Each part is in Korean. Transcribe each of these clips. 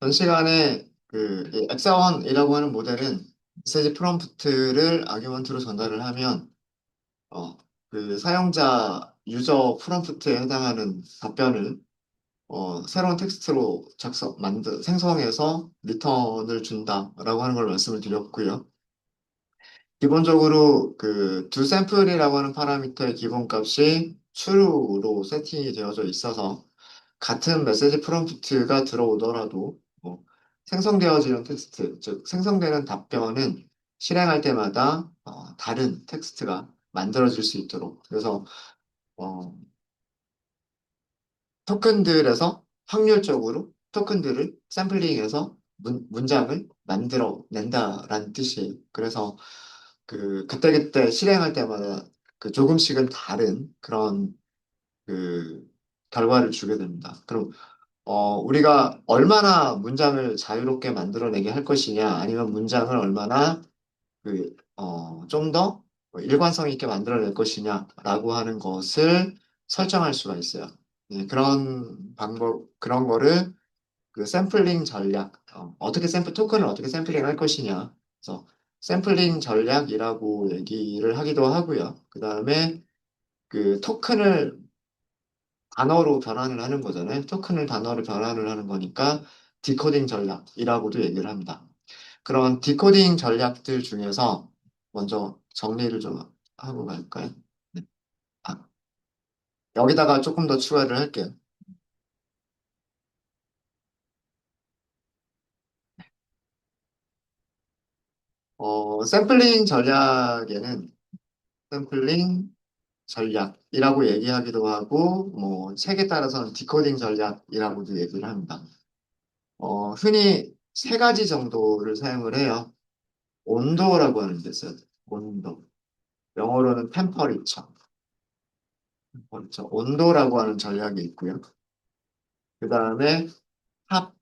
전 시간에 이 엑사원이라고 하는 모델은 메시지 프롬프트를 아규먼트로 전달을 하면 어, 그 사용자 유저 프롬프트에 해당하는 답변을 새로운 텍스트로 생성해서 리턴을 준다라고 하는 걸 말씀을 드렸고요. 기본적으로 그 doSample이라고 하는 파라미터의 기본값이 true로 세팅이 되어져 있어서 같은 메시지 프롬프트가 들어오더라도 생성되어지는 텍스트, 즉 생성되는 답변은 실행할 때마다 다른 텍스트가 만들어질 수 있도록 그래서 어, 토큰들에서 확률적으로 토큰들을 샘플링해서 문장을 만들어 낸다라는 뜻이에요. 그래서 그때그때 실행할 때마다 조금씩은 다른 그런 그 결과를 주게 됩니다. 그럼 우리가 얼마나 문장을 자유롭게 만들어내게 할 것이냐, 아니면 문장을 얼마나 좀 더 일관성 있게 만들어낼 것이냐라고 하는 것을 설정할 수가 있어요. 네, 그런 방법, 그런 거를 샘플링 전략, 토큰을 어떻게 샘플링 할 것이냐. 그래서 샘플링 전략이라고 얘기를 하기도 하고요. 그 다음에 토큰을 단어로 변환을 하는 거잖아요. 토큰을 단어로 변환을 하는 거니까 디코딩 전략이라고도 얘기를 합니다. 그런 디코딩 전략들 중에서 먼저 정리를 좀 하고 갈까요? 네. 아, 여기다가 조금 더 추가를 할게요. 샘플링 전략에는 샘플링 전략이라고 얘기하기도 하고, 뭐, 책에 따라서는 디코딩 전략이라고도 얘기를 합니다. 흔히 세 가지 정도를 사용을 해요. 온도라고 하는 게 있어요. 온도. 영어로는 템퍼리처. 온도라고 하는 전략이 있고요. 그 다음에 탑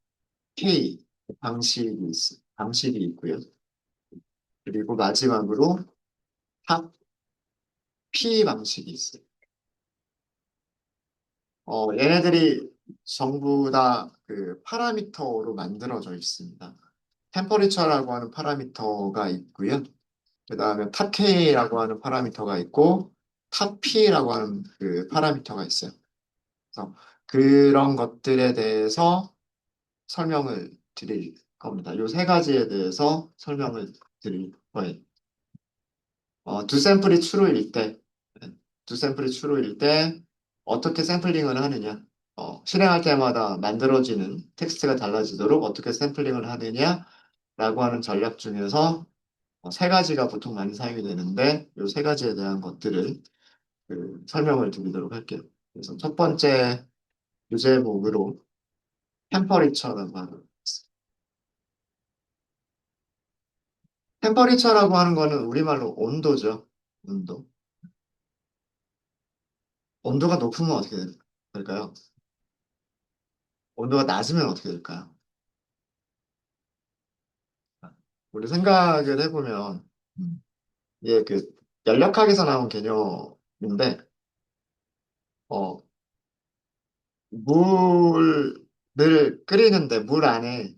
K 방식이 있고요. 그리고 마지막으로 탑 P 방식이 있어요. 얘네들이 전부 다 파라미터로 만들어져 있습니다. 템퍼리처라고 하는 파라미터가 있고요. 그 다음에 탑 K라고 하는 파라미터가 있고, 탑 P라고 하는 파라미터가 있어요. 그래서 그런 것들에 대해서 설명을 드릴 겁니다. 이 세 가지에 대해서 설명을 드릴 거예요. 두 샘플이 true일 때, 두 샘플이 true일 때 어떻게 샘플링을 하느냐, 실행할 때마다 만들어지는 텍스트가 달라지도록 어떻게 샘플링을 하느냐라고 하는 전략 중에서 세 가지가 보통 많이 사용이 되는데 이 세 가지에 대한 것들을 설명을 드리도록 할게요. 그래서 첫 번째 유제목으로 템퍼리처라고 하는 템퍼리처라고 하는 거는 우리말로 온도죠. 온도. 온도가 높으면 어떻게 될까요? 온도가 낮으면 어떻게 될까요? 우리 생각을 해보면 이게 열역학에서 나온 개념인데 어, 물을 끓이는데 물 안에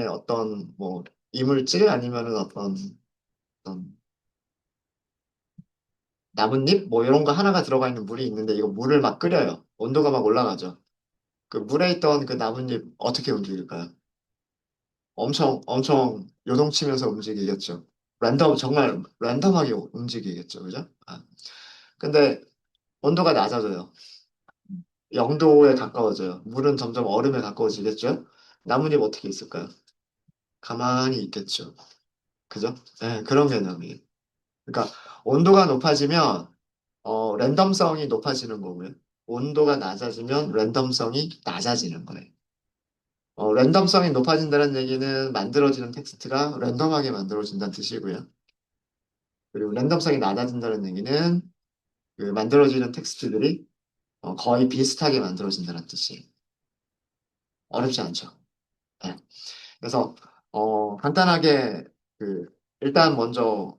어떤 뭐 이물질 아니면은 어떤 나뭇잎 뭐 이런 거 하나가 들어가 있는 물이 있는데 이거 물을 막 끓여요. 온도가 막 올라가죠. 그 물에 있던 그 나뭇잎 어떻게 움직일까요? 엄청 엄청 요동치면서 움직이겠죠. 정말 랜덤하게 움직이겠죠. 그죠? 근데 온도가 낮아져요. 0도에 가까워져요. 물은 점점 얼음에 가까워지겠죠? 나뭇잎 어떻게 있을까요? 가만히 있겠죠. 그죠? 네, 그런 개념이에요. 그러니까 온도가 높아지면 랜덤성이 높아지는 거고요. 온도가 낮아지면 랜덤성이 낮아지는 거예요. 랜덤성이 높아진다는 얘기는 만들어지는 텍스트가 랜덤하게 만들어진다는 뜻이고요. 그리고 랜덤성이 낮아진다는 얘기는 만들어지는 텍스트들이 거의 비슷하게 만들어진다는 뜻이에요. 어렵지 않죠. 네. 그래서 간단하게 일단 먼저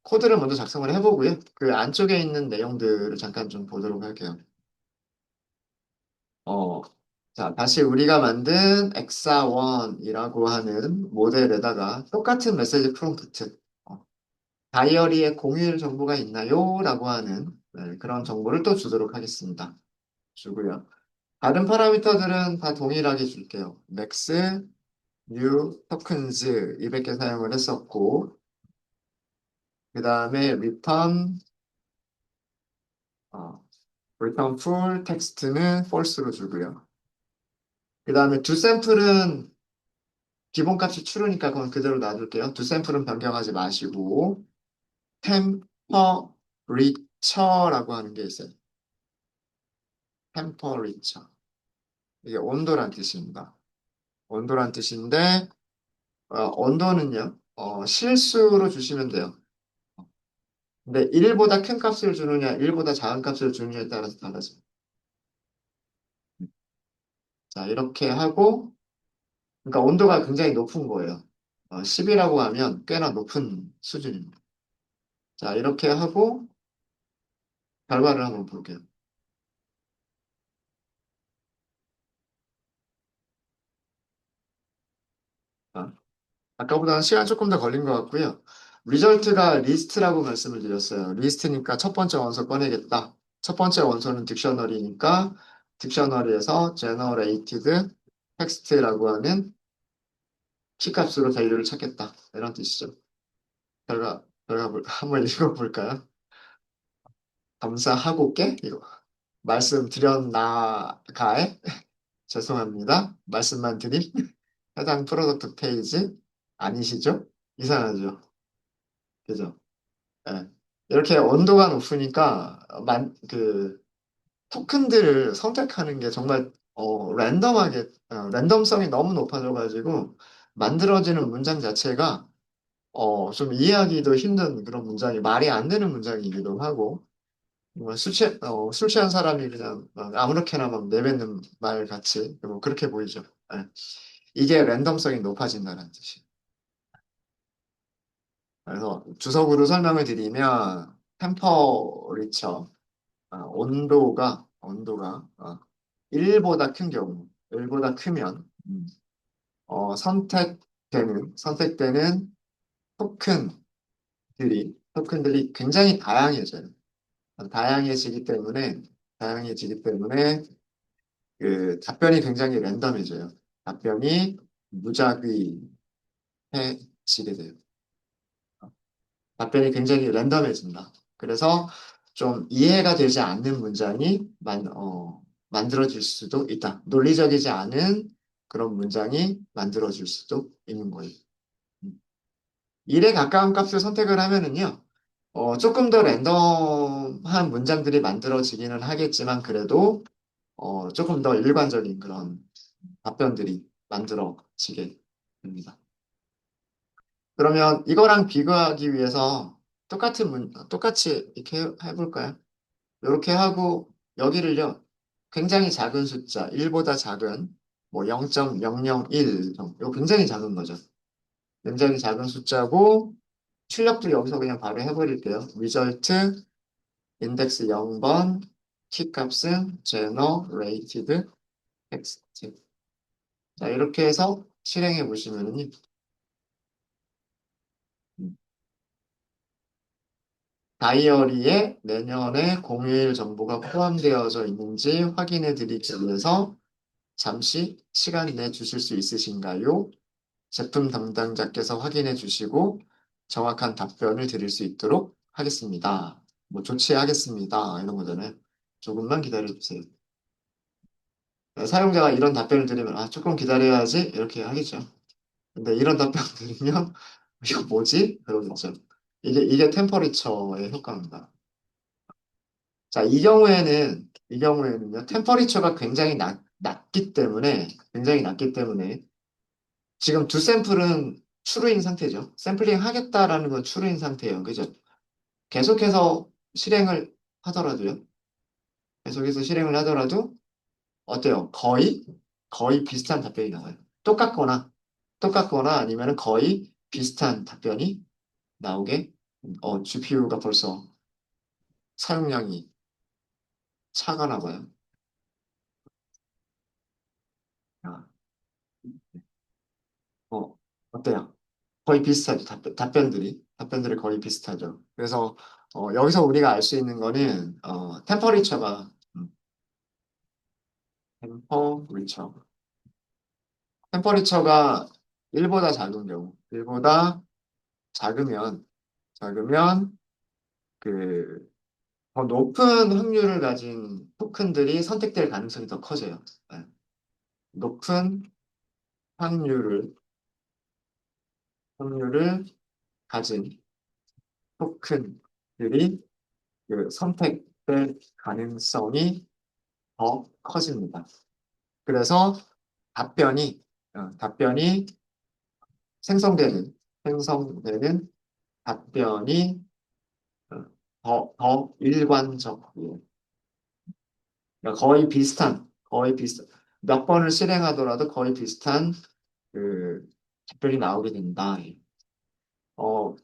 코드를 먼저 작성을 해보고요. 그 안쪽에 있는 내용들을 잠깐 좀 보도록 할게요. 어, 자, 다시 우리가 만든 엑사원이라고 하는 모델에다가 똑같은 메시지 프롬프트, 다이어리에 공유일 정보가 있나요? 라고 하는 그런 정보를 또 주도록 하겠습니다. 주고요. 다른 파라미터들은 다 동일하게 줄게요. max, new, tokens 200개 사용을 했었고, 그 다음에 어, return full 텍스트는 false로 주고요. 그 다음에 두 샘플은 기본값이 true니까 그건 그대로 놔둘게요. 두 샘플은 변경하지 마시고, temperature라고 하는 게 있어요. temperature. 이게 온도란 뜻입니다. 온도란 뜻인데, 온도는요, 실수로 주시면 돼요. 근데 1보다 큰 값을 주느냐, 1보다 작은 값을 주느냐에 따라서 달라져요. 자, 이렇게 하고, 그러니까 온도가 굉장히 높은 거예요. 10이라고 하면 꽤나 높은 수준입니다. 자, 이렇게 하고, 결과를 한번 볼게요. 자, 아까보다는 시간 조금 더 걸린 것 같고요. 리절트가 리스트라고 말씀을 드렸어요. 리스트니까 첫 번째 원소 꺼내겠다. 첫 번째 원소는 딕셔너리니까 딕셔너리에서 generated text라고 하는 키값으로 밸류를 찾겠다. 이런 뜻이죠. 한번 읽어볼까요? 감사하고 깨? 이거. 말씀드렸나가에? 죄송합니다. 말씀만 드림? 해당 프로덕트 페이지 아니시죠? 이상하죠? 그죠? 예. 이렇게 온도가 높으니까 토큰들을 선택하는 게 정말 랜덤성이 너무 높아져가지고 만들어지는 문장 자체가 좀 이해하기도 힘든 그런 문장이 말이 안 되는 문장이기도 하고 뭐 술 취한 사람이 그냥 막 아무렇게나 막 내뱉는 말 같이 뭐 그렇게 보이죠. 예. 이게 랜덤성이 높아진다는 뜻이에요. 그래서 주석으로 설명을 드리면 템퍼리처 온도가 1보다 큰 경우 1보다 크면 선택되는 토큰들이 굉장히 다양해져요. 다양해지기 때문에 다양해지기 때문에 그 답변이 굉장히 랜덤해져요. 답변이 무작위해지게 돼요. 답변이 굉장히 랜덤해진다. 그래서 좀 이해가 되지 않는 문장이 만들어질 수도 있다. 논리적이지 않은 그런 문장이 만들어질 수도 있는 거예요. 1에 가까운 값을 선택을 하면은요, 조금 더 랜덤한 문장들이 만들어지기는 하겠지만, 그래도 조금 더 일관적인 그런 답변들이 만들어지게 됩니다. 그러면 이거랑 비교하기 위해서 똑같이 이렇게 해볼까요? 이렇게 하고 여기를요, 굉장히 작은 숫자, 1보다 작은 뭐 0.001 정도, 이거 굉장히 작은 거죠. 굉장히 작은 숫자고 출력도 여기서 그냥 바로 해버릴게요. result 인덱스 0번 키값은 generated text. 자, 이렇게 해서 실행해 보시면은 다이어리에 내년에 공휴일 정보가 포함되어져 있는지 확인해 드리기 위해서 잠시 시간 내 주실 수 있으신가요? 제품 담당자께서 확인해 주시고 정확한 답변을 드릴 수 있도록 하겠습니다. 뭐 조치하겠습니다. 이런 거잖아요. 조금만 기다려 주세요. 사용자가 이런 답변을 드리면 조금 기다려야지 이렇게 하겠죠. 근데 이런 답변 드리면 이거 뭐지? 그러겠죠. 이게 템퍼리처의 효과입니다. 자, 이 경우에는요, 템퍼리처가 굉장히 낮기 때문에, 지금 두 샘플은 추루인 상태죠. 샘플링 하겠다라는 건 추루인 상태예요. 그죠? 계속해서 실행을 하더라도요. 계속해서 실행을 하더라도, 어때요? 거의 비슷한 답변이 나와요. 똑같거나 아니면 거의 비슷한 답변이 나오게, GPU가 벌써 사용량이 차가 나봐요. 어때요? 거의 비슷하죠. 답변들이 거의 비슷하죠. 그래서 여기서 우리가 알 수 있는 거는 템퍼리처가 템퍼리처 템퍼리처가 1보다 작은 경우 1보다 작으면 작으면 그 더 높은 확률을 가진 토큰들이 선택될 가능성이 더 커져요. 네. 높은 확률을 확률을 가진 토큰들이 선택될 가능성이 더 커집니다. 그래서 답변이 생성되는 답변이 더 일관적이에요. 그러니까 거의 비슷한, 몇 번을 실행하더라도 거의 비슷한 그 답변이 나오게 된다.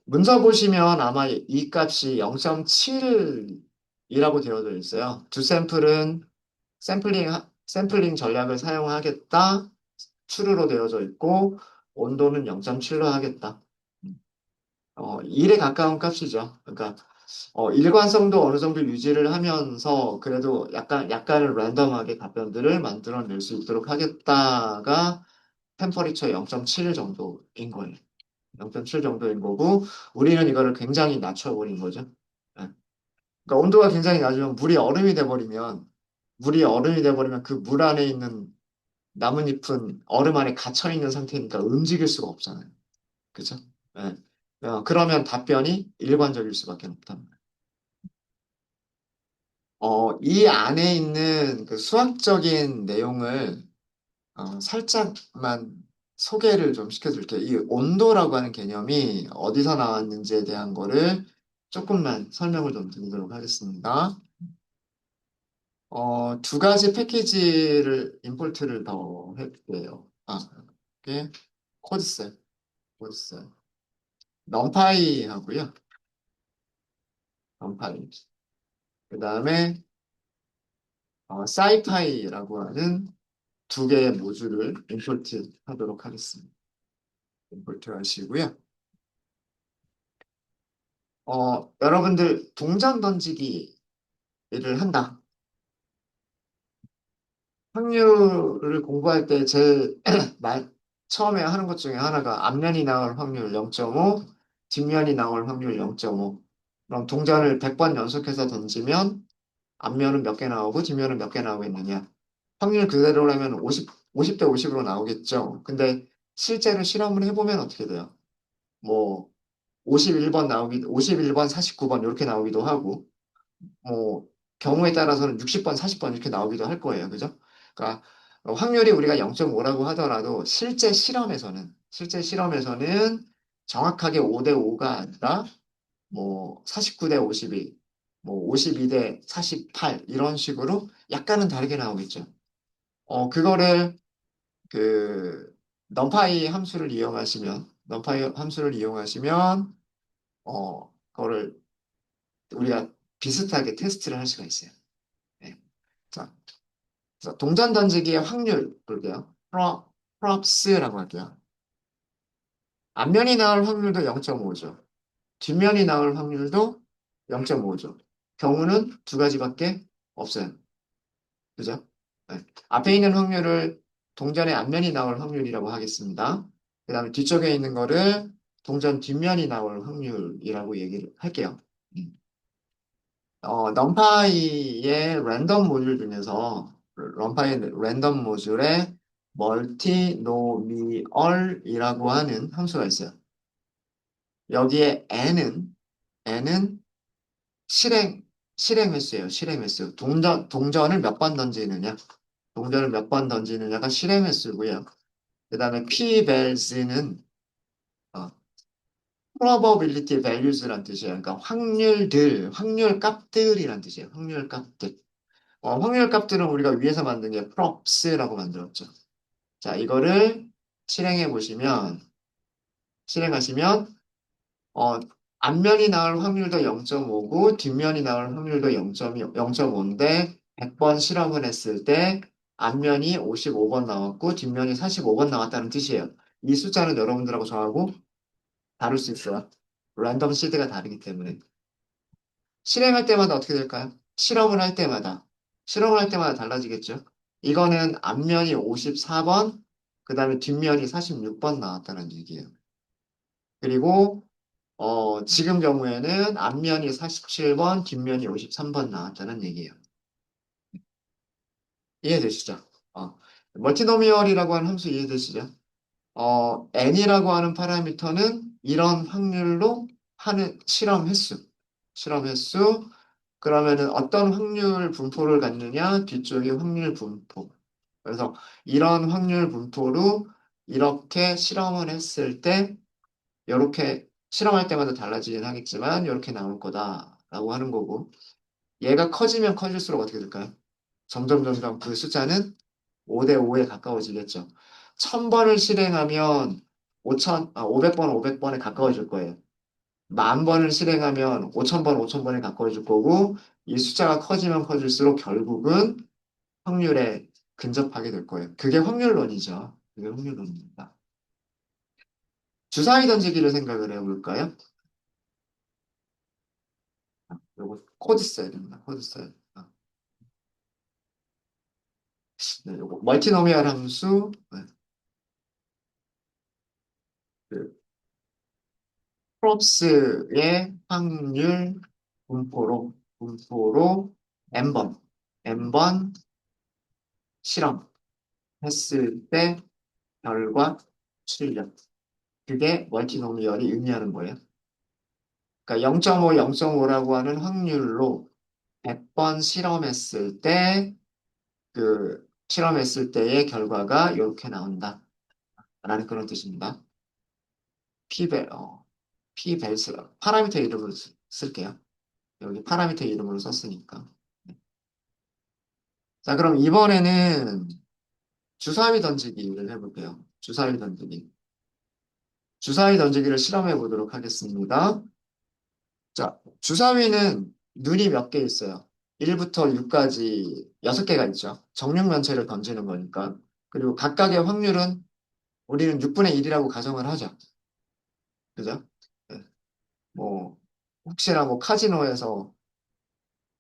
문서 보시면 아마 이 값이 0.7이라고 되어져 있어요. 두 샘플은 샘플링 전략을 사용하겠다. true로 되어져 있고, 온도는 0.7로 하겠다. 1에 가까운 값이죠. 그러니까, 일관성도 어느 정도 유지를 하면서, 그래도 약간은 랜덤하게 답변들을 만들어낼 수 있도록 하겠다가 템퍼리처 0.7 정도인 거예요. 0.7 정도인 거고, 우리는 이거를 굉장히 낮춰버린 거죠. 예. 그러니까 온도가 굉장히 낮으면 물이 얼음이 돼버리면 그 물 안에 있는 나뭇잎은 얼음 안에 갇혀 있는 상태니까 움직일 수가 없잖아요. 그죠? 예. 그러면 답변이 일관적일 수밖에 없단 말이에요. 이 안에 있는 그 수학적인 내용을 살짝만 소개를 좀 시켜줄게요. 이 온도라고 하는 개념이 어디서 나왔는지에 대한 거를 조금만 설명을 좀 드리도록 하겠습니다. 두 가지 패키지를 임포트를 더 할게요. 이게 코드셀, 코드셀. 넘파이 하고요. 넘파이. 그 다음에 사이파이라고 하는 두 개의 모듈을 임포트 하도록 하겠습니다. 임포트 하시고요. 여러분들 동전 던지기를 한다. 확률을 공부할 때 제일 처음에 하는 것 중에 하나가 앞면이 나올 확률 0.5, 뒷면이 나올 확률 0.5. 그럼 동전을 100번 연속해서 던지면 앞면은 몇 개 나오고 뒷면은 몇 개 나오겠느냐. 확률 그대로라면 50대 50으로 나오겠죠. 근데 실제로 실험을 해보면 어떻게 돼요? 뭐 51번 49번 이렇게 나오기도 하고 뭐 경우에 따라서는 60번, 40번 이렇게 나오기도 할 거예요. 그죠? 그러니까 확률이 우리가 0.5라고 하더라도 실제 실험에서는 정확하게 5대 5가 아니라 뭐 49대 52, 뭐 52대 48 이런 식으로 약간은 다르게 나오겠죠. 그거를 그 numpy 함수를 이용하시면 그거를 우리가 비슷하게 테스트를 할 수가 있어요. 네. 자, 그래서 동전 던지기의 확률 볼게요. props라고 할게요. 앞면이 나올 확률도 0.5죠. 뒷면이 나올 확률도 0.5죠. 경우는 두 가지밖에 없어요. 그죠? 네. 앞에 있는 확률을 동전의 앞면이 나올 확률이라고 하겠습니다. 그 다음에 뒤쪽에 있는 거를 동전 뒷면이 나올 확률이라고 얘기를 할게요. 넘파이의 랜덤 모듈 중에서 넘파이 랜덤 모듈에 멀티노미얼이라고 하는 함수가 있어요. 여기에 n은 실행 실행 횟수예요. 실행 횟수. 동전을 몇 번 던지느냐. 동전을 몇 번 던지느냐가 실행 횟수고요. 그다음에 p-vals는 probability values란 뜻이에요. 그러니까 확률 값들이란 뜻이에요. 확률 값들. 확률 값들은 우리가 위에서 만든 게 props라고 만들었죠. 자, 이거를 실행해 보시면, 실행하시면, 어, 앞면이 나올 확률도 0.5고, 뒷면이 나올 확률도 0.5인데, 100번 실험을 했을 때, 앞면이 55번 나왔고, 뒷면이 45번 나왔다는 뜻이에요. 이 숫자는 여러분들하고 저하고 다를 수 있어요. 랜덤 시드가 다르기 때문에. 실행할 때마다 어떻게 될까요? 실험을 할 때마다 달라지겠죠. 이거는 앞면이 54번, 그 다음에 뒷면이 46번 나왔다는 얘기예요. 그리고 지금 경우에는 앞면이 47번, 뒷면이 53번 나왔다는 얘기예요. 이해되시죠? 어, 멀티노미얼이라고 하는 함수 이해되시죠? n이라고 하는 파라미터는 이런 확률로 하는 실험 횟수, 그러면은 어떤 확률 분포를 갖느냐? 뒤쪽이 확률 분포. 그래서 이런 확률 분포로 이렇게 실험을 했을 때, 이렇게 실험할 때마다 달라지긴 하겠지만, 이렇게 나올 거다라고 하는 거고, 얘가 커지면 커질수록 어떻게 될까요? 점점 그 숫자는 5대 5에 가까워지겠죠. 1000번을 실행하면 500번, 500번에 가까워질 거예요. 10,000번을 실행하면 5000번, 5000번에 가까워질 거고, 이 숫자가 커지면 커질수록 결국은 확률에 근접하게 될 거예요. 그게 확률론이죠. 그게 확률론입니다. 주사위 던지기를 생각을 해볼까요? 요거 코드 써야 됩니다. 코드 써야 됩니다. 네, 요거 멀티노미얼 함수, 네, 그 프롭스의 확률 분포로 n번, n번 실험했을 때 결과 출력. 그게 멀티노미얼이 의미하는 거예요. 그러니까 0.5, 0.5라고 하는 확률로 100번 실험했을 때의 결과가 이렇게 나온다. 라는 그런 뜻입니다. 피벨, 피벨스, 파라미터 이름으로 쓸게요. 여기 파라미터 이름으로 썼으니까. 네. 자, 그럼 이번에는 주사위 던지기를 해볼게요. 주사위 던지기. 주사위 던지기를 실험해 보도록 하겠습니다. 자, 주사위는 눈이 몇 개 있어요? 1부터 6까지 6개가 있죠. 정육면체를 던지는 거니까. 그리고 각각의 확률은 우리는 6분의 1이라고 가정을 하죠. 그죠? 네. 뭐, 혹시나 뭐 카지노에서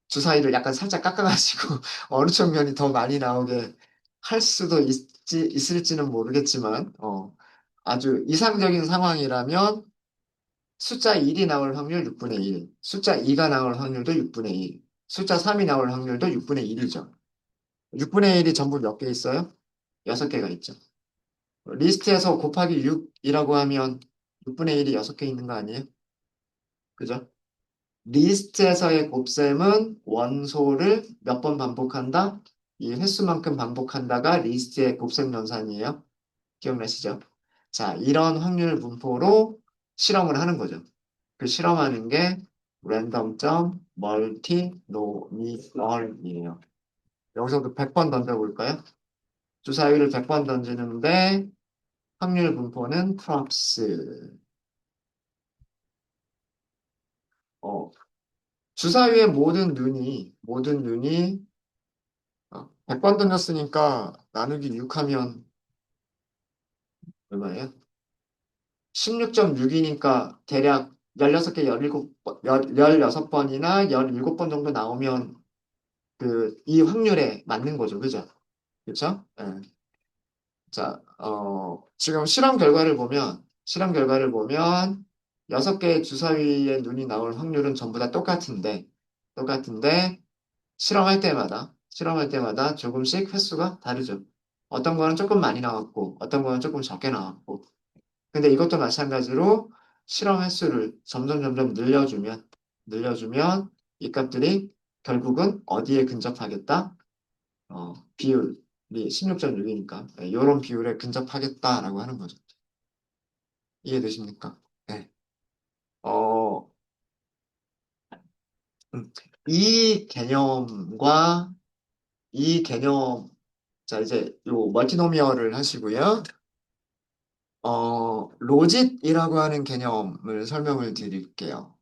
주사위를 약간 살짝 깎아가지고 어느 쪽면이 더 많이 나오게 할 수도 있을지는 모르겠지만, 아주 이상적인 상황이라면 숫자 1이 나올 확률 6분의 1, 숫자 2가 나올 확률도 6분의 1, 숫자 3이 나올 확률도 6분의 1이죠. 6분의 1이 전부 몇 개 있어요? 6개가 있죠. 리스트에서 곱하기 6이라고 하면 6분의 1이 6개 있는 거 아니에요? 그죠? 리스트에서의 곱셈은 원소를 몇 번 반복한다? 이 횟수만큼 반복한다가 리스트의 곱셈 연산이에요. 기억나시죠? 자, 이런 확률 분포로 실험을 하는 거죠. 그 실험하는 게 랜덤점 멀티노미널이에요. 여기서도 100번 던져볼까요? 주사위를 100번 던지는데 확률 분포는 프롭스. 어, 주사위의 모든 눈이 100번 던졌으니까 나누기 6하면 얼마예요? 16.6이니까 대략 16개, 17번, 16번이나 17번 정도 나오면 이 확률에 맞는 거죠. 그죠? 그쵸? 예. 자, 지금 실험 결과를 보면 6개의 주사위의 눈이 나올 확률은 전부 다 똑같은데, 실험할 때마다 조금씩 횟수가 다르죠. 어떤 거는 조금 많이 나왔고, 어떤 거는 조금 적게 나왔고. 근데 이것도 마찬가지로 실험 횟수를 점점 늘려주면 이 값들이 결국은 어디에 근접하겠다? 비율이 16.6이니까 이런 비율에 근접하겠다라고 하는 거죠. 이해되십니까? 네. 어, 음, 이 개념과 이 개념, 자, 이제 요 멀티노미얼을 하시고요. 로짓이라고 하는 개념을 설명을 드릴게요.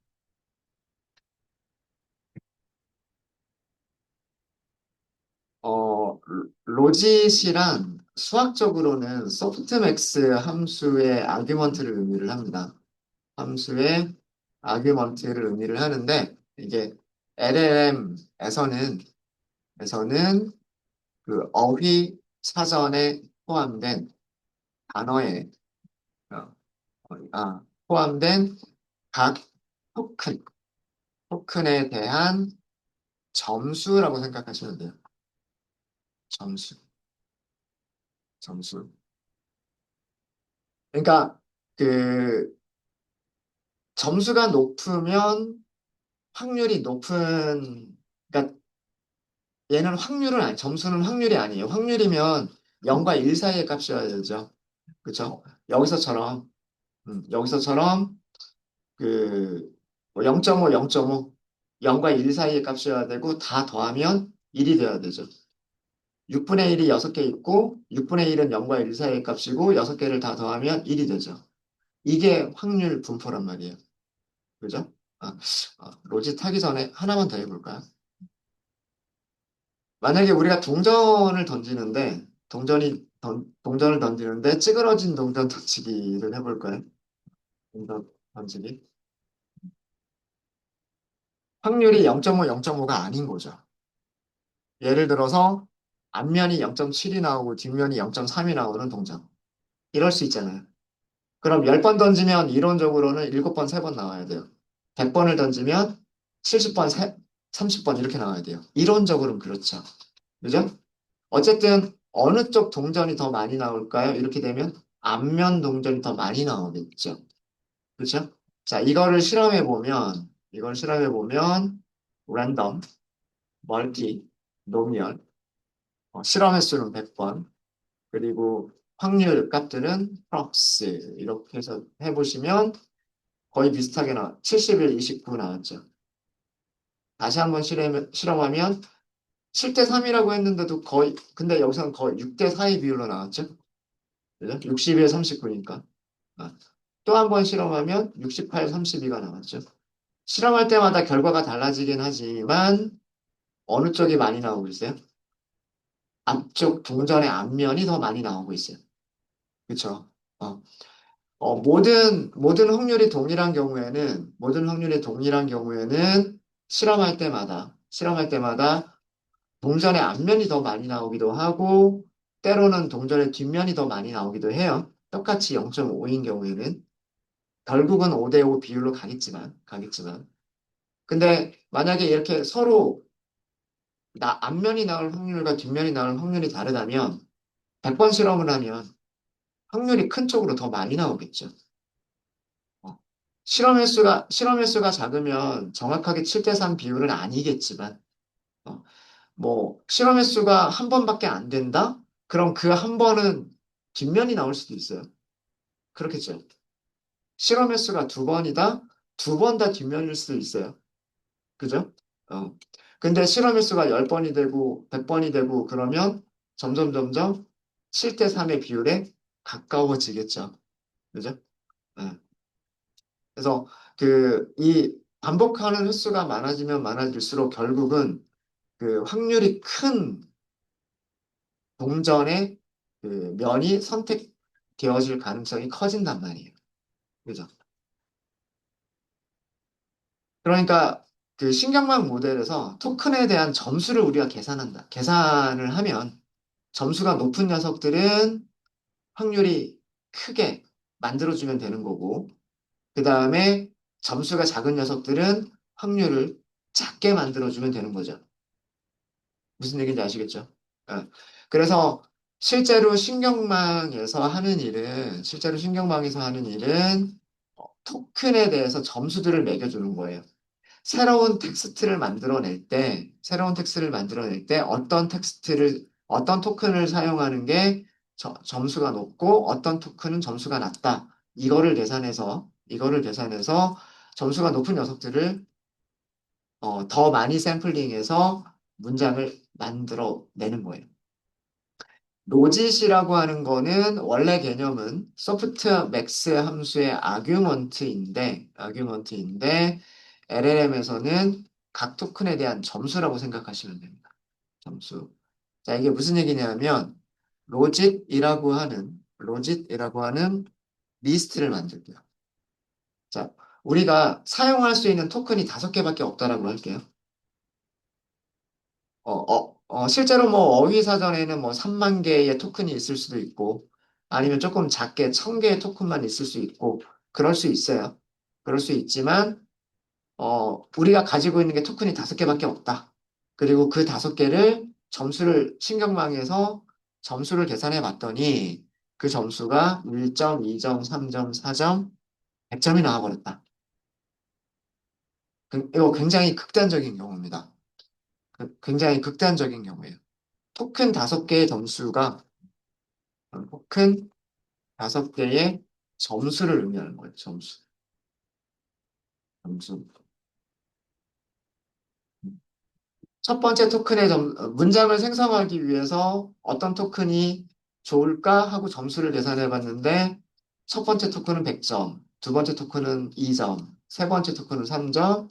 로짓이란 수학적으로는 소프트맥스 함수의 아규먼트를 의미를 합니다. 함수의 아규먼트를 의미를 하는데 이게 LLM에서는 그 어휘 사전에 포함된 단어에 어, 포함된 각 토큰, 토큰에 대한 점수라고 생각하시면 돼요. 점수, 점수. 그러니까 그 점수가 높으면 확률이 높은, 그러니까 얘는 확률은 아니, 점수는 확률이 아니에요. 확률이면 0과 1 사이의 값이어야 되죠. 그렇죠? 여기서처럼 그 0.5, 0.5, 0과 1 사이의 값이어야 되고 다 더하면 1이 돼야 되죠. 6분의 1이 6개 있고 6분의 1은 0과 1 사이의 값이고 6개를 다 더하면 1이 되죠. 이게 확률 분포란 말이에요. 그죠? 아, 로지 타기 전에 하나만 더 해볼까요? 만약에 우리가 동전을 던지는데 찌그러진 동전 던지기를 해볼까요? 동전 던지기. 확률이 0.5, 0.5가 아닌 거죠. 예를 들어서 앞면이 0.7이 나오고 뒷면이 0.3이 나오는 동전. 이럴 수 있잖아요. 그럼 10번 던지면 이론적으로는 7번, 3번 나와야 돼요. 100번을 던지면 70번, 30번 이렇게 나와야 돼요. 이론적으로는 그렇죠. 그죠? 어쨌든 어느 쪽 동전이 더 많이 나올까요? 이렇게 되면 앞면 동전이 더 많이 나오겠죠. 그렇죠? 자, 이걸 실험해 보면 랜덤, 멀티, 노미널, 실험 횟수는 100번, 그리고 확률 값들은 프록스 이렇게 해서 해보시면 거의 비슷하게 71, 29 나왔죠. 다시 한번 실험하면 7대 3이라고 했는데도 거의, 근데 여기서는 거의 6대 4의 비율로 나왔죠. 그죠? 61, 39니까. 또 한 번 실험하면 68, 32가 나왔죠. 실험할 때마다 결과가 달라지긴 하지만 어느 쪽이 많이 나오고 있어요? 앞쪽 동전의 앞면이 더 많이 나오고 있어요. 그렇죠? 어, 모든 확률이 동일한 경우에는 실험할 때마다 동전의 앞면이 더 많이 나오기도 하고, 때로는 동전의 뒷면이 더 많이 나오기도 해요. 똑같이 0.5인 경우에는. 결국은 5대5 비율로 가겠지만. 근데 만약에 이렇게 서로 앞면이 나올 확률과 뒷면이 나올 확률이 다르다면 100번 실험을 하면 확률이 큰 쪽으로 더 많이 나오겠죠. 어. 실험 횟수가 작으면 정확하게 7대3 비율은 아니겠지만, 어, 뭐, 실험 횟수가 한 번밖에 안 된다? 그럼 그 한 번은 뒷면이 나올 수도 있어요. 그렇겠죠. 실험 횟수가 두 번이다? 두 번 다 뒷면일 수도 있어요. 그죠? 어. 근데 실험 횟수가 10번이 되고 100번이 되고 그러면 점점 7대 3의 비율에 가까워지겠죠. 그죠? 예. 그래서 이 반복하는 횟수가 많아지면 많아질수록 결국은 그 확률이 큰 동전의 그 면이 선택되어질 가능성이 커진단 말이에요. 그죠? 그러니까 그 신경망 모델에서 토큰에 대한 점수를 우리가 계산한다. 계산을 하면 점수가 높은 녀석들은 확률이 크게 만들어주면 되는 거고, 그 다음에 점수가 작은 녀석들은 확률을 작게 만들어주면 되는 거죠. 무슨 얘기인지 아시겠죠? 어. 그래서 실제로 신경망에서 하는 일은 토큰에 대해서 점수들을 매겨주는 거예요. 새로운 텍스트를 만들어낼 때 어떤 토큰을 사용하는 게 점수가 높고 어떤 토큰은 점수가 낮다. 이거를 계산해서 점수가 높은 녀석들을 더 많이 샘플링해서 문장을 만들어내는 거예요. 로짓이라고 하는 거는 원래 개념은 소프트 맥스 함수의 아규먼트인데 LLM에서는 각 토큰에 대한 점수라고 생각하시면 됩니다. 점수. 자, 이게 무슨 얘기냐면 로짓이라고 하는 리스트를 만들게요. 자, 우리가 사용할 수 있는 토큰이 5개밖에 없다라고 할게요. 실제로 뭐 어휘사전에는 뭐 3만 개의 토큰이 있을 수도 있고, 아니면 조금 작게 1,000개의 토큰만 있을 수 있고, 그럴 수 있어요. 그럴 수 있지만, 우리가 가지고 있는 게 토큰이 5개밖에 없다. 그리고 그 5개를 신경망에서 점수를 계산해 봤더니, 그 점수가 1점, 2점, 3점, 4점, 100점이 나와버렸다. 이거 굉장히 극단적인 경우입니다. 굉장히 극단적인 경우예요. 토큰 5개의 점수가 큰 5개의 점수를 의미하는 거예요. 점수. 점수. 첫 번째 문장을 생성하기 위해서 어떤 토큰이 좋을까 하고 점수를 계산해 봤는데, 첫 번째 토큰은 100점, 두 번째 토큰은 2점, 세 번째 토큰은 3점,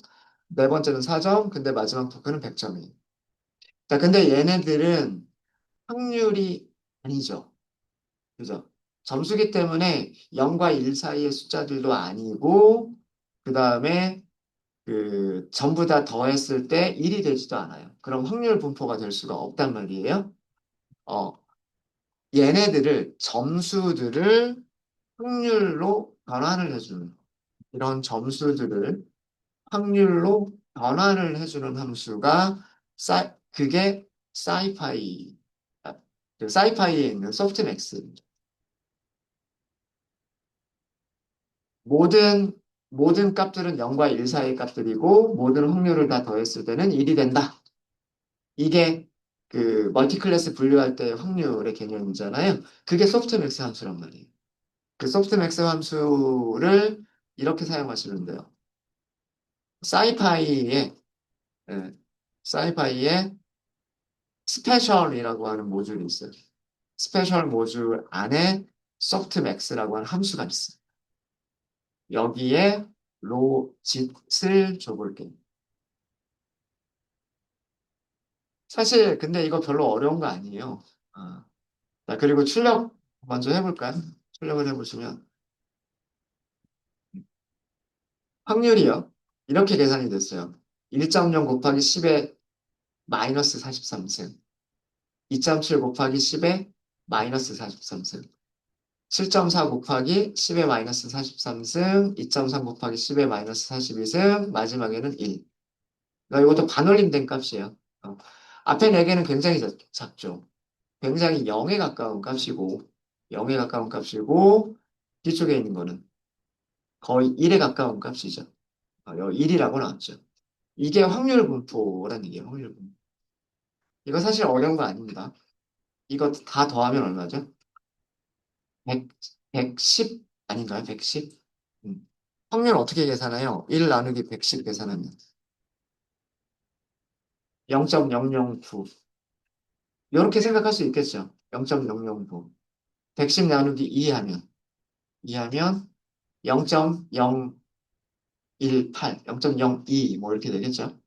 네 번째는 4점, 근데 마지막 토큰은 100점이에요. 자, 근데 얘네들은 확률이 아니죠. 그죠? 점수기 때문에 0과 1 사이의 숫자들도 아니고, 그 다음에 전부 다 더했을 때 1이 되지도 않아요. 그럼 확률 분포가 될 수가 없단 말이에요. 어, 점수들을 확률로 변환을 해주는, 이런 점수들을 확률로 변환을 해주는 함수가, 그게 사이파이, 아, 그 사이파이에 있는 소프트맥스. 모든, 모든 값들은 0과 1 사이의 값들이고, 모든 확률을 다 더했을 때는 1이 된다. 이게 멀티클래스 분류할 때 확률의 개념이잖아요. 그게 소프트맥스 함수란 말이에요. 그 소프트맥스 함수를 이렇게 사용하시면 돼요. 사이파이에, 예, 사이파이에 스페셜이라고 하는 모듈이 있어요. 스페셜 모듈 안에 소프트맥스라고 하는 함수가 있어요. 여기에 로짓을 줘볼게요. 사실 근데 이거 별로 어려운 거 아니에요. 아, 자, 그리고 출력 먼저 해볼까요? 출력을 해보시면 확률이요. 이렇게 계산이 됐어요. 1.0 곱하기 10의 마이너스 43승, 2.7 곱하기 10의 마이너스 43승, 7.4 곱하기 10의 마이너스 43승, 2.3 곱하기 10의 마이너스 42승, 마지막에는 1. 그러니까 이것도 반올림된 값이에요. 앞에 4개는 굉장히 작죠. 굉장히 0에 가까운 값이고, 0에 가까운 값이고, 뒤쪽에 있는 거는 거의 1에 가까운 값이죠. 1이라고 나왔죠. 이게 확률 분포라는 얘기예요, 확률 분포. 이거 사실 어려운 거 아닙니다. 이거 다 더하면 얼마죠? 100, 110 아닌가요? 110? 확률 어떻게 계산해요? 1 나누기 110 계산하면 0.009. 이렇게 생각할 수 있겠죠? 0.009. 110 나누기 2 하면 0.018, 0.02 뭐 이렇게 되겠죠?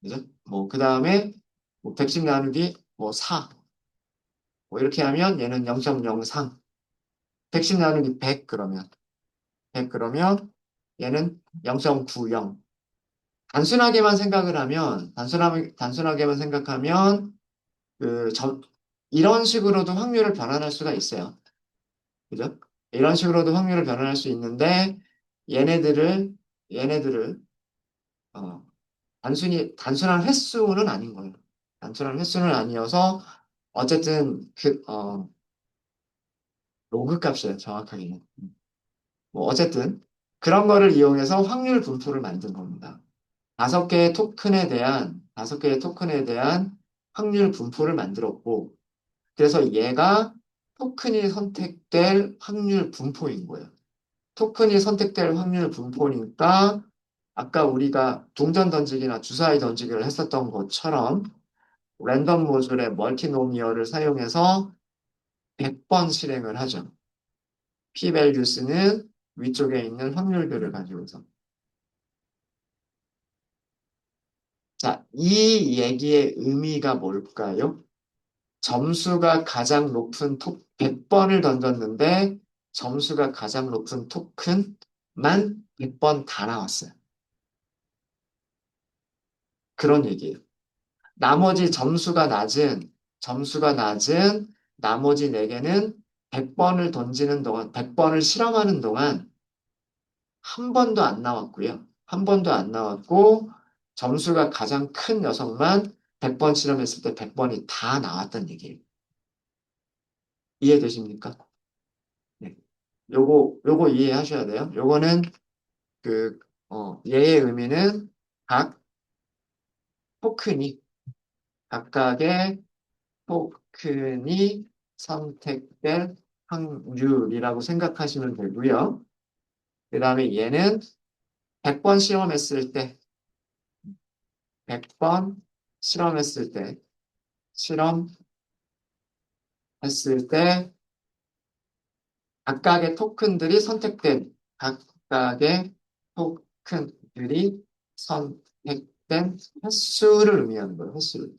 그죠? 뭐 그 다음에 뭐 110 나누기 뭐 4, 뭐 이렇게 하면 얘는 0.03. 110 나누기 100 그러면 100 그러면 얘는 0.90. 단순하게만 생각하면 그 점, 이런 식으로도 확률을 변환할 수가 있어요. 그죠? 이런 식으로도 확률을 변환할 수 있는데 얘네들을 얘네들을 어, 단순한 횟수는 아닌 거예요. 단순한 횟수는 아니어서 어쨌든 로그 값이에요. 정확하게는. 뭐 어쨌든 그런 거를 이용해서 확률 분포를 만든 겁니다. 5개의 토큰에 대한 확률 분포를 만들었고, 그래서 얘가 토큰이 선택될 확률 분포인 거예요. 토큰이 선택될 확률 분포니까 아까 우리가 동전 던지기나 주사위 던지기를 했었던 것처럼 랜덤 모듈의 멀티노미얼을 사용해서 100번 실행을 하죠. p-values는 위쪽에 있는 확률들을 가지고서. 자, 이 얘기의 의미가 뭘까요? 점수가 가장 높은 100번을 던졌는데 점수가 가장 높은 토큰만 100번 다 나왔어요. 그런 얘기예요. 나머지 점수가 낮은 나머지 4개는 100번을 던지는 동안, 100번을 실험하는 동안 한 번도 안 나왔고요. 한 번도 안 나왔고, 점수가 가장 큰 녀석만 100번 실험했을 때 100번이 다 나왔던 얘기예요. 이해되십니까? 네. 요거 이해하셔야 돼요. 요거는 그, 얘의 의미는 각 토큰이, 각각의 토큰이 선택될 확률이라고 생각하시면 되고요. 그 다음에 얘는 100번 실험했을 때, 100번 실험했을 때, 실험했을 때, 각각의 토큰들이 선택된 횟수를 의미하는 거예요, 횟수를.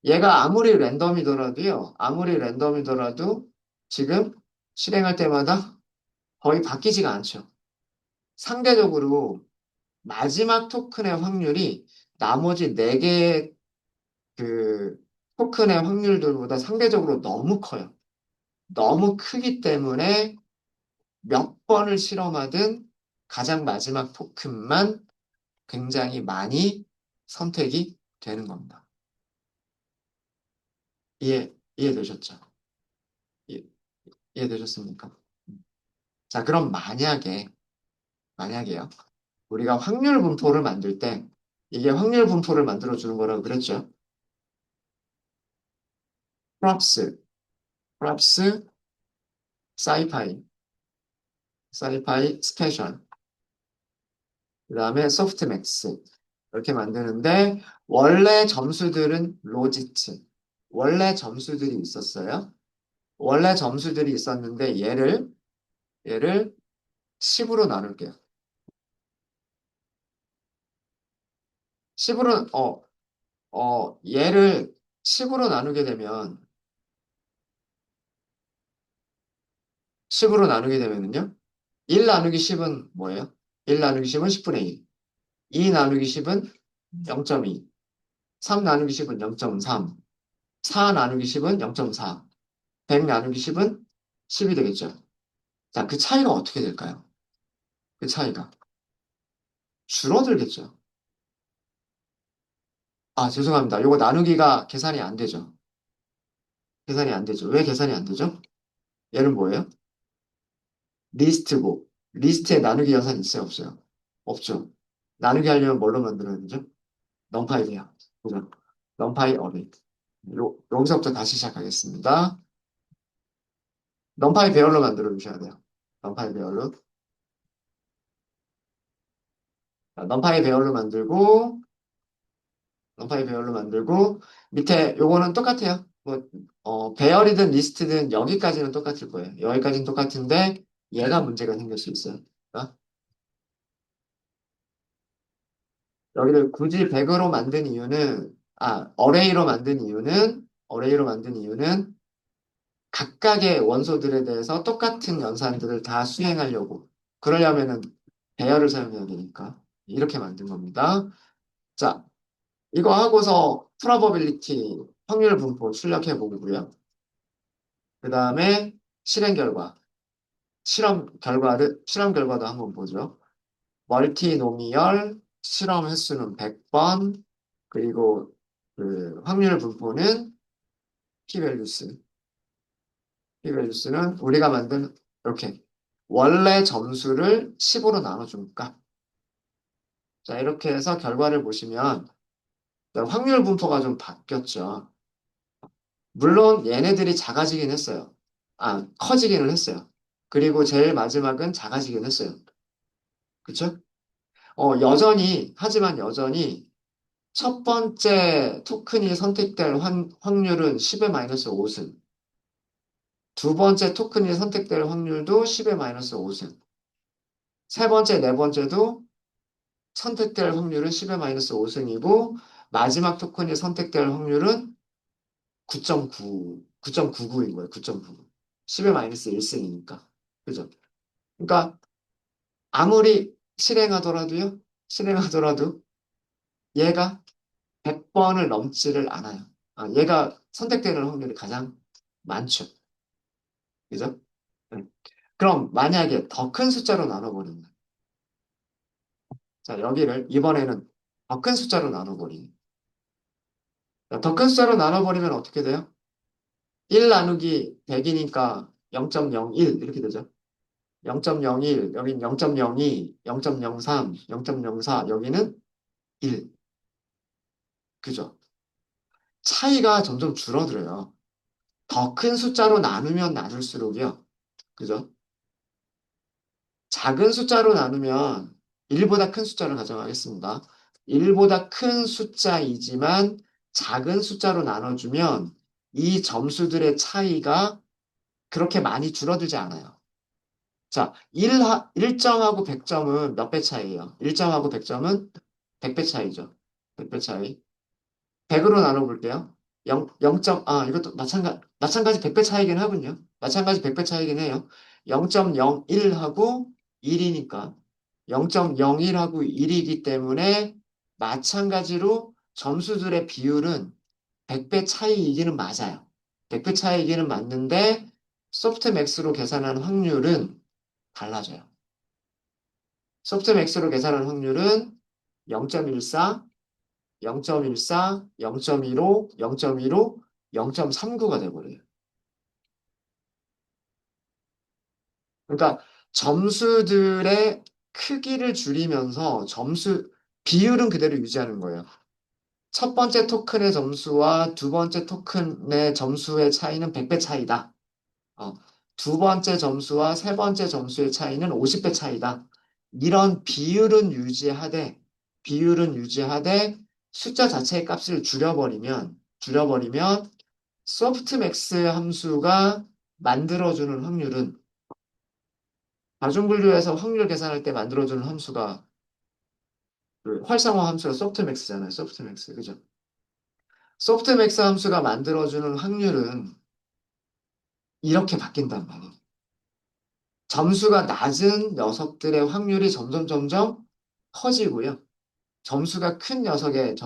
얘가 아무리 랜덤이더라도 지금 실행할 때마다 거의 바뀌지가 않죠. 상대적으로 마지막 토큰의 확률이 나머지 4개의 그 토큰의 확률들보다 상대적으로 너무 커요. 너무 크기 때문에 몇 번을 실험하든 가장 마지막 토큰만 굉장히 많이 선택이 되는 겁니다. 이해되셨죠? 이해, 이해되셨습니까? 자, 그럼 만약에요. 우리가 확률 분포를 만들 때, 이게 확률 분포를 만들어주는 거라고 그랬죠? 프랍스, 프랍스, 사이파이, 사이파이 스페셜, 그 다음에 소프트맥스. 이렇게 만드는데, 원래 점수들이 있었어요. 원래 점수들이 있었는데, 얘를 10으로 나눌게요. 10으로, 얘를 10으로 나누게 되면, 10으로 나누게 되면은요, 1 나누기 10은 뭐예요? 1 나누기 10은 10분의 1. 2 나누기 10은 0.2. 3 나누기 10은 0.3. 4 나누기 10은 0.4. 100 나누기 10은 10이 되겠죠. 자, 그 차이가 어떻게 될까요? 그 차이가. 줄어들겠죠. 아, 죄송합니다. 요거 나누기가 계산이 안 되죠. 계산이 안 되죠. 왜 계산이 안 되죠? 얘는 뭐예요? 리스트고. 리스트에 나누기 연산 있어요? 없어요? 없죠. 나누기 하려면 뭘로 만들어야 되죠? 넘파이예요. 그죠? 넘파이 어레이. 여기서부터 다시 시작하겠습니다. 넘파이 배열로 만들어 주셔야 돼요. 넘파이 배열로. 자, 넘파이 배열로 만들고, 밑에 요거는 똑같아요. 뭐, 배열이든 리스트든 여기까지는 똑같을 거예요. 여기까지는 똑같은데, 얘가 문제가 생길 수 있어요. 그러니까 여기를 굳이 100으로 만든 이유는, 어레이로 만든 이유는 각각의 원소들에 대해서 똑같은 연산들을 다 수행하려고. 그러려면은 배열을 사용해야 되니까. 이렇게 만든 겁니다. 자, 이거 하고서 프로버빌리티 확률 분포 출력해 보고요. 그 다음에 실행 결과, 실험 결과도 한번 보죠. 멀티노미얼 실험 횟수는 100번, 그리고 그 확률 분포는 p-밸류스. p-밸류스는 우리가 만든 이렇게 원래 점수를 10으로 나눠주니까. 자, 이렇게 해서 결과를 보시면 확률 분포가 좀 바뀌었죠. 물론 얘네들이 작아지긴 했어요. 커지기는 했어요. 그리고 제일 마지막은 작아지긴 했어요. 그쵸? 하지만 여전히 첫 번째 토큰이 선택될 확률은 10의 마이너스 5승. 두 번째 토큰이 선택될 확률도 10의 마이너스 5승. 세 번째, 네 번째도 선택될 확률은 10의 마이너스 5승이고, 마지막 토큰이 선택될 확률은 9.99인 거예요. 9.99. 10의 마이너스 1승이니까. 그죠? 그러니까 아무리 실행하더라도 얘가 100번을 넘지를 않아요. 얘가 선택되는 확률이 가장 많죠. 그죠? 응. 그럼 만약에 더 큰 숫자로 나눠버리면, 자, 여기를 이번에는 더 큰 숫자로 나눠버리면, 더 큰 숫자로 나눠버리면 어떻게 돼요? 1 나누기 100이니까 0.01 이렇게 되죠. 0.01, 여긴 0.02, 0.03, 0.04, 여기는 1. 그죠? 차이가 점점 줄어들어요. 더 큰 숫자로 나누면 나눌수록이요. 그죠? 작은 숫자로 나누면 1보다 큰 숫자를 가정하겠습니다. 1보다 큰 숫자이지만 작은 숫자로 나눠주면 이 점수들의 차이가 그렇게 많이 줄어들지 않아요. 자, 1점하고 100점은 몇 배 차이예요? 1점하고 100점은 100배 차이죠. 100배 차이. 100으로 나눠볼게요. 0, 이것도 마찬가지 100배 차이긴 하군요. 마찬가지 100배 차이긴 해요. 0.01하고 1이니까 0.01하고 1이기 때문에 마찬가지로 점수들의 비율은 100배 차이이기는 맞아요. 100배 차이이기는 맞는데 소프트맥스로 계산한 확률은 달라져요. 소프트맥스로 계산한 확률은 0.14, 0.14, 0.15, 0.15, 0.39가 돼버려요. 그러니까 점수들의 크기를 줄이면서 비율은 그대로 유지하는 거예요. 첫 번째 토큰의 점수와 두 번째 토큰의 점수의 차이는 100배 차이다. 어, 두 번째 점수와 세 번째 점수의 차이는 50배 차이다. 이런 비율은 유지하되 숫자 자체의 값을 줄여버리면 소프트맥스 함수가 만들어주는 확률은 다중분류에서 확률 계산할 때 만들어주는 함수가 그 활성화 함수가 소프트맥스잖아요. 소프트맥스. 그죠? 소프트맥스 함수가 만들어주는 확률은 이렇게 바뀐단 말이에요. 점수가 낮은 녀석들의 확률이 점점 커지고요. 점수가 큰 녀석의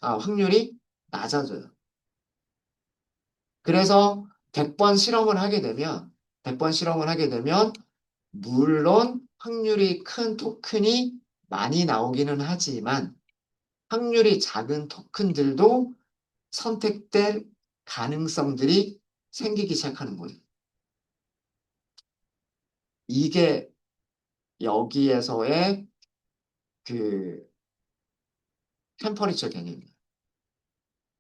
확률이 낮아져요. 그래서 100번 실험을 하게 되면, 물론 확률이 큰 토큰이 많이 나오기는 하지만, 확률이 작은 토큰들도 선택될 가능성들이 생기기 시작하는 거예요. 이게 여기에서의 그 템퍼리처 개념이에요.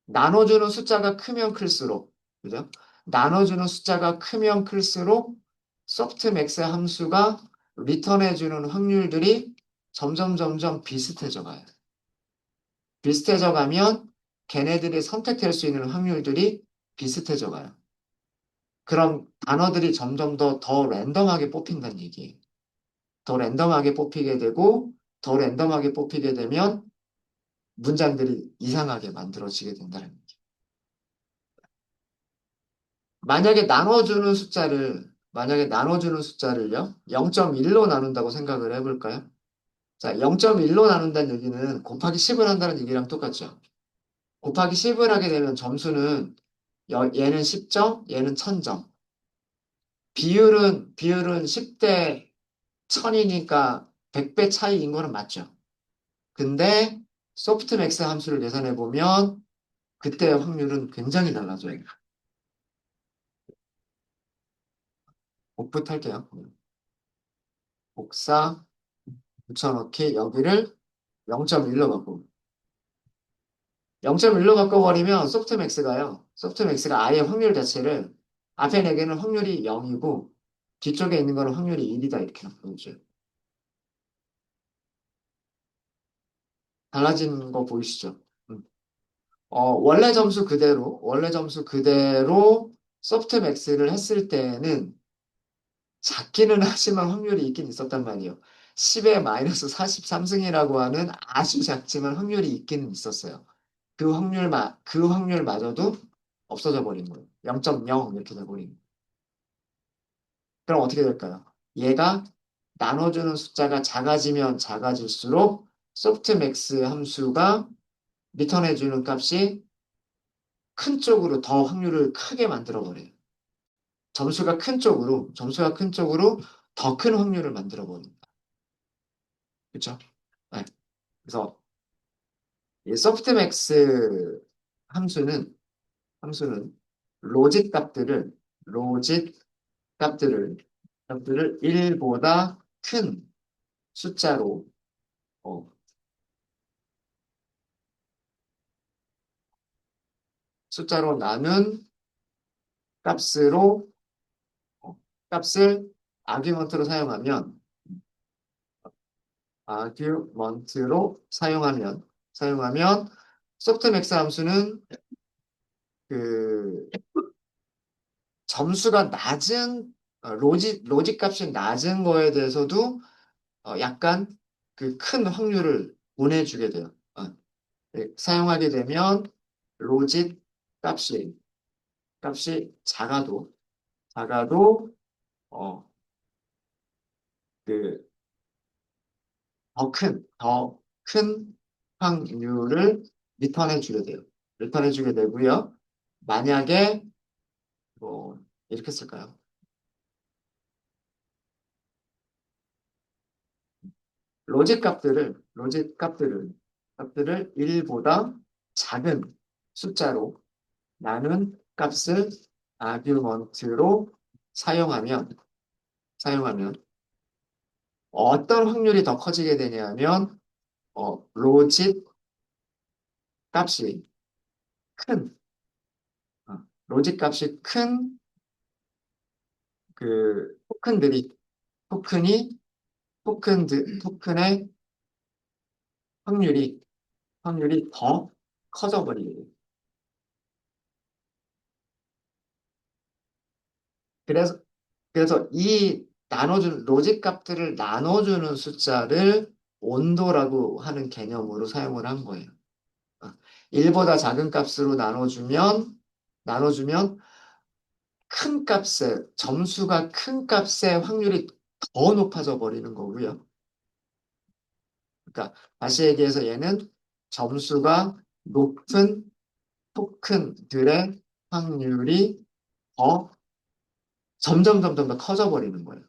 나눠주는 숫자가 크면 클수록, 그죠? 나눠주는 숫자가 크면 클수록 소프트맥스 함수가 리턴해주는 확률들이 점점 비슷해져 가요. 비슷해져 가면 걔네들이 선택할 수 있는 확률들이 비슷해져 가요. 그럼 단어들이 점점 더 랜덤하게 뽑힌다는 얘기예요. 더 랜덤하게 뽑히게 되고, 더 랜덤하게 뽑히게 되면 문장들이 이상하게 만들어지게 된다는 얘기예요. 만약에 나눠주는 숫자를요, 0.1로 나눈다고 생각을 해볼까요? 자, 0.1로 나눈다는 얘기는 곱하기 10을 한다는 얘기랑 똑같죠. 곱하기 10을 하게 되면 점수는 얘는 10점, 얘는 1000점. 비율은 10대 1000이니까 100배 차이인 거는 맞죠. 근데 소프트맥스 함수를 계산해 보면 그때의 확률은 굉장히 달라져요. 곱붙할게요. 복사, 붙여넣기, 여기를 0.1로 바꾸고. 0.1로 바꿔버리면 소프트맥스가 아예 확률 자체를 앞에 4개는 확률이 0이고 뒤쪽에 있는 거는 확률이 1이다 이렇게 바꿔주죠. 달라진 거 보이시죠? 음. 원래 점수 그대로 소프트맥스를 했을 때는 작기는 하지만 확률이 있긴 있었단 말이에요. 10의 마이너스 43승이라고 하는 아주 작지만 확률이 있기는 있었어요. 그 확률마저도 없어져 버린 거예요. 0.0 이렇게 돼버린 거예요. 그럼 어떻게 될까요? 얘가 나눠주는 숫자가 작아지면 작아질수록 소프트맥스 함수가 리턴해주는 값이 큰 쪽으로 더 확률을 크게 만들어 버려요. 점수가 큰 쪽으로 더 큰 확률을 만들어 버립니다. 그렇죠? 네. 그래서 이 소프트맥스 함수는 함수는 로짓 값들을 로짓 값들을 값들을 1보다 큰 숫자로 어, 숫자로 나눈 값으로 값을 아규먼트로 사용하면 소프트맥스 함수는 그 점수가 낮은 로직 값이 낮은 거에 대해서도 약간 그 큰 확률을 보내주게 돼요. 네, 사용하게 되면 로직 값이 작아도 어, 그 더 큰 확률을 리턴해 주게 돼요. 리턴해 주게 되고요. 만약에 뭐 이렇게 쓸까요? 값들을 1보다 작은 숫자로 나눈 값을 아규먼트로 사용하면 사용하면 어떤 확률이 더 커지게 되냐면 로짓 값이 큰 로짓 값이 큰 그 토큰이 토큰의 확률이 더 커져 버리게 돼요. 그래서 이 나눠주는 로직 값들을 나눠주는 숫자를 온도라고 하는 개념으로 사용을 한 거예요. 1보다 작은 값으로 나눠주면 점수가 큰 값의 확률이 더 높아져 버리는 거고요. 그러니까 다시 얘기해서 얘는 점수가 높은 토큰들의 확률이 더 점점 더 커져 버리는 거예요.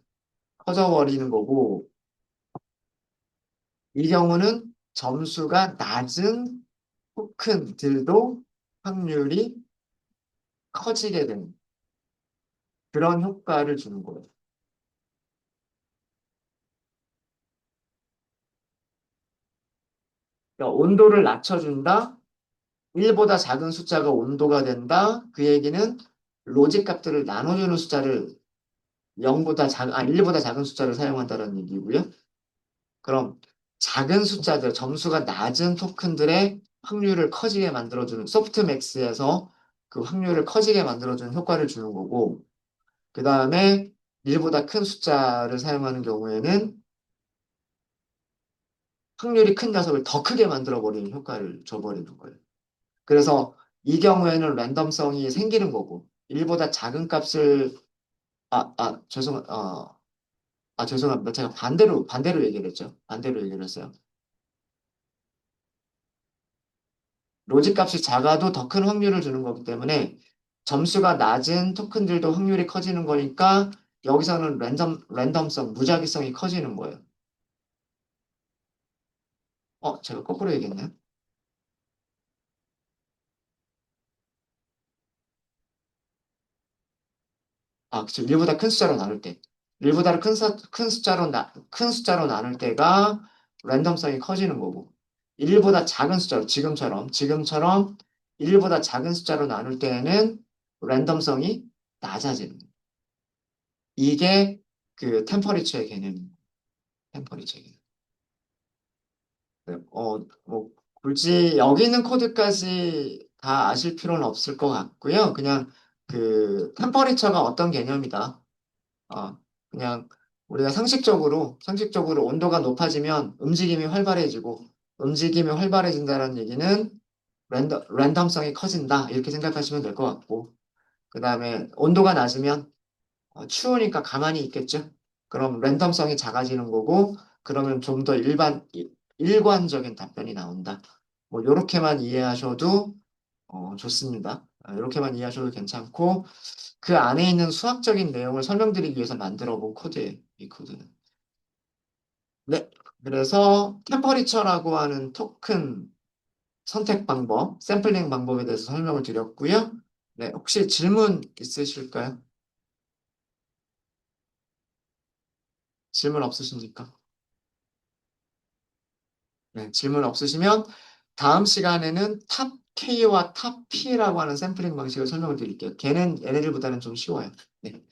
커져 버리는 거고 이 경우는 점수가 낮은 토큰들도 확률이 커지게 되는 그런 효과를 주는 거예요. 그러니까 온도를 낮춰준다. 1보다 작은 숫자가 온도가 된다. 그 얘기는 로직 값들을 나눠주는 숫자를 1보다 작은 숫자를 사용한다는 얘기고요. 그럼 작은 숫자들, 점수가 낮은 토큰들의 확률을 커지게 만들어주는 소프트맥스에서 그 확률을 커지게 만들어주는 효과를 주는 거고, 그 다음에 1보다 큰 숫자를 사용하는 경우에는 확률이 큰 녀석을 더 크게 만들어버리는 효과를 줘버리는 거예요. 그래서 이 경우에는 랜덤성이 생기는 거고, 1보다 작은 값을, 죄송합니다. 제가 반대로 얘기를 했죠. 반대로 얘기를 했어요. 로직 값이 작아도 더 큰 확률을 주는 거기 때문에 점수가 낮은 토큰들도 확률이 커지는 거니까 여기서는 무작위성이 커지는 거예요. 제가 거꾸로 얘기했나요? 그쵸. 1보다 큰 숫자로 나눌 때. 1보다 큰 숫자로 나눌 때가 랜덤성이 커지는 거고, 1보다 작은 숫자로, 지금처럼 1보다 작은 숫자로 나눌 때에는 랜덤성이 낮아지는 거예요. 이게 그 템퍼리처의 개념입니다. 템퍼리처의 개념. 네, 뭐, 굳이 여기 있는 코드까지 다 아실 필요는 없을 것 같고요. 그냥 그 템퍼리처가 어떤 개념이다. 어, 그냥 우리가 상식적으로 온도가 높아지면 움직임이 활발해진다는 얘기는 랜덤성이 커진다. 이렇게 생각하시면 될 것 같고. 그 다음에 온도가 낮으면 추우니까 가만히 있겠죠. 그럼 랜덤성이 작아지는 거고, 그러면 좀 더 일관적인 답변이 나온다. 뭐, 요렇게만 이해하셔도 좋습니다. 이렇게만 이해하셔도 괜찮고, 그 안에 있는 수학적인 내용을 설명드리기 위해서 만들어 본 코드예요, 이 코드는. 네. 그래서 템퍼리처라고 하는 토큰 선택 방법, 샘플링 방법에 대해서 설명을 드렸고요. 네, 혹시 질문 있으실까요? 질문 없으십니까? 네, 질문 없으시면 다음 시간에는 탑 K와 탑 P라고 하는 샘플링 방식을 설명을 드릴게요. 걔는 얘네들보다는 좀 쉬워요. 네.